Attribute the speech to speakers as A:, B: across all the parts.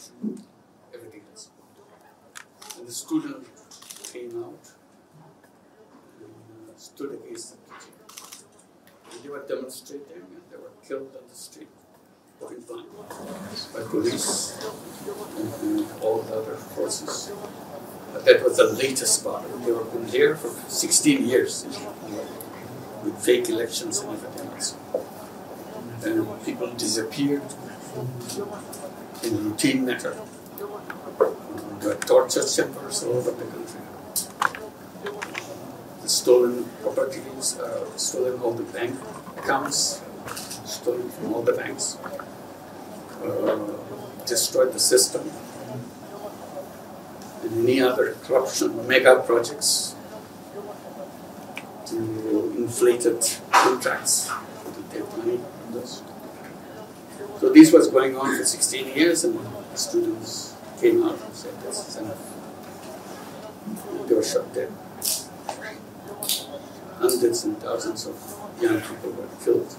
A: corruption, everything else. And the student came out and stood against the teacher. And they were demonstrating and they were killed on the street, point blank, by police and all the other forces. But that was the latest part. They were been there for 16 years with fake elections and everything else. And people disappeared in routine matter. There were torture chambers all over the country. The stolen properties, stolen all the bank accounts, stolen from all the banks, destroyed the system, and any other corruption, mega projects, to inflated contracts to take money from those. So this was going on for 16 years, and students came out and said, "This is enough." They were shot dead. Hundreds and thousands of young people were killed.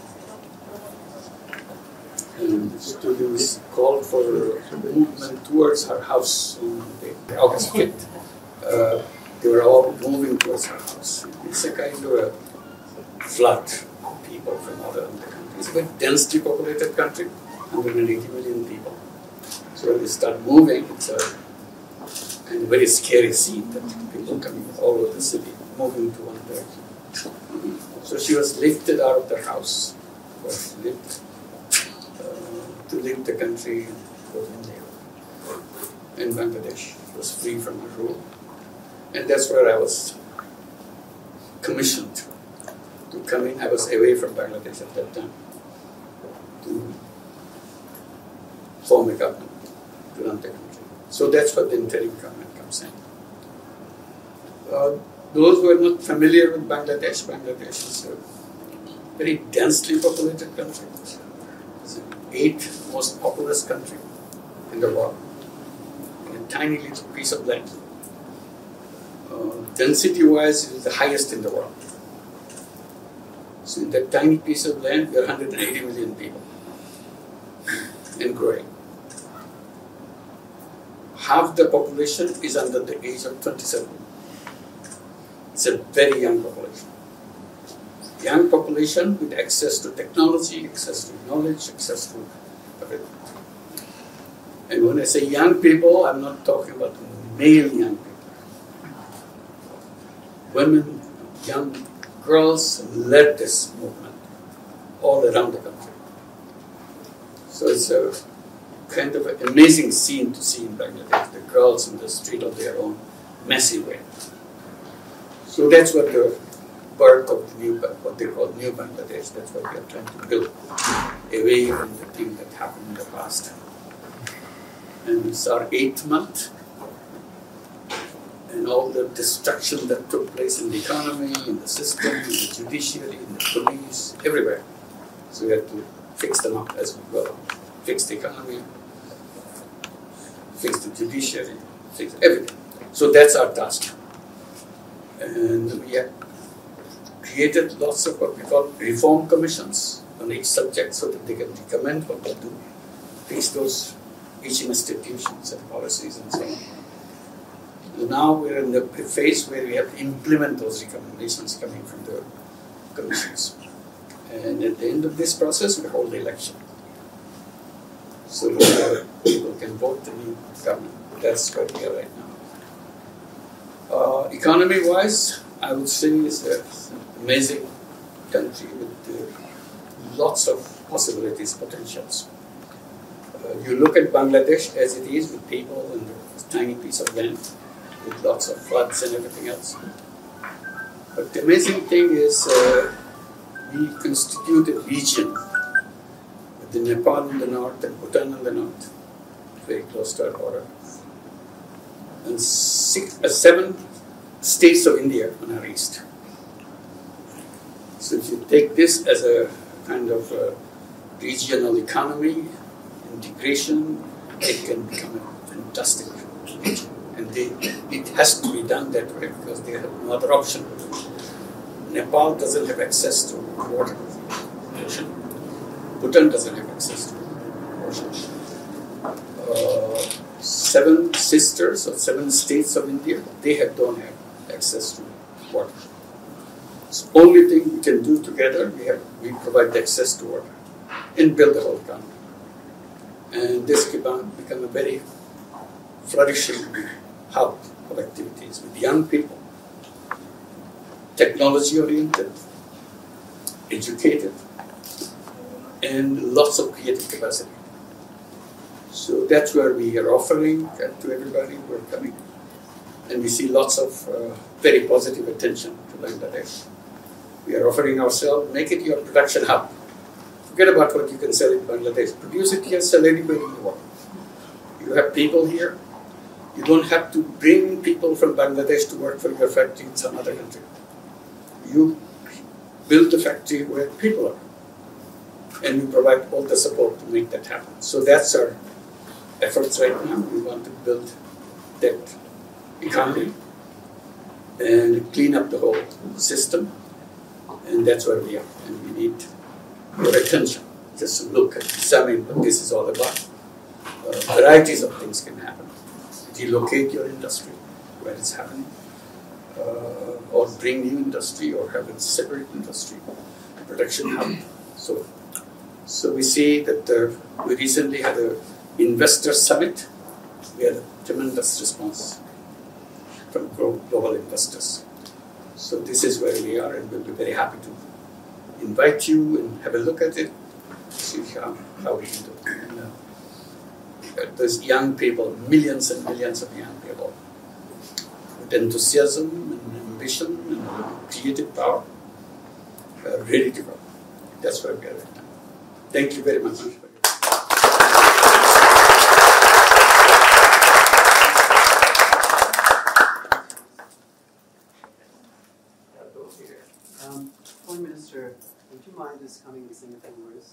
A: And the students called for a movement towards her house on August 5th. They were all moving towards her house. It's a kind of a flood of people from all around the country. It's a very densely populated country, 180 million people. So when they start moving, it's a kind of very scary scene that people coming all over the city, moving to one direction. So she was lifted out of the house, was lifted to leave the country in Bangladesh. She was free from her rule. And that's where I was commissioned to come in. I was away from Bangladesh at that time to form a government to run the country. So that's what the interim government comes in. Those who are not familiar with Bangladesh, Bangladesh is a very densely populated country. It's the 8th most populous country in the world, in a tiny little piece of land. Density-wise, it is the highest in the world. So in that tiny piece of land, we are 180 million people and growing. Half the population is under the age of 27. It's a very young population. Young population with access to technology, access to knowledge, access to everything. And when I say young people, I'm not talking about male young people. Women, young girls led this movement all around the country. So it's a kind of an amazing scene to see in Bangladesh, the girls in the street of their own messy way. So that's what the birth of the new, what they call New Bangladesh, that's what we are trying to build, away from the thing that happened in the past. And it's our 8th month, and all the destruction that took place in the economy, in the system, in the judiciary, in the police, everywhere. So we have to fix them up as we go. Fix the economy, fix the judiciary, fix everything. So that's our task. And we have created lots of what we call reform commissions on each subject so that they can recommend what to do, fix those each institutions and policies and so on. Now we're in the phase where we have to implement those recommendations coming from the commissions. And at the end of this process, we hold the election. So that people can vote the new government. That's where we are right now. Economy-wise, I would say it's an amazing country with lots of possibilities, potentials. You look at Bangladesh as it is with people and a tiny piece of land with lots of floods and everything else. But the amazing thing is we constitute a region with the Nepal in the north and Bhutan in the north, very close to our border, and 7 states of India on our east. So if you take this as a kind of a regional economy, integration, it can become a fantastic region. And it has to be done that way because they have no other option. Nepal doesn't have access to water, ocean. Bhutan doesn't have access to ocean. 7 sisters or 7 states of India, don't have access to water. So only thing we can do together, we provide the access to water and build the whole country. And this can become a very flourishing hub of activities with young people, technology-oriented, educated, and lots of creative capacity. So that's where we are offering to everybody who are coming. And we see lots of very positive attention to Bangladesh. We are offering ourselves, make it your production hub. Forget about what you can sell in Bangladesh. Produce it here, sell anywhere in the world. You have people here. You don't have to bring people from Bangladesh to work for your factory in some other country. You build the factory where people are. And you provide all the support to make that happen. So that's our efforts right now. We want to build that economy and clean up the whole system. And that's where we are. And we need your attention. Just to look and examine what this is all about. Varieties of things can happen. Relocate your industry where it's happening. Or bring new industry or have a separate industry. Production hub. So we see that we recently had an investor summit. We had a tremendous response from global investors. So this is where we are, and we'll be very happy to invite you and have a look at it, see how we can do it. There's young people, millions and millions of young people, with enthusiasm and ambition and creative power, ready to go. That's where we are right now. Thank you very much.
B: Prime Minister, would you mind just coming and saying a few words?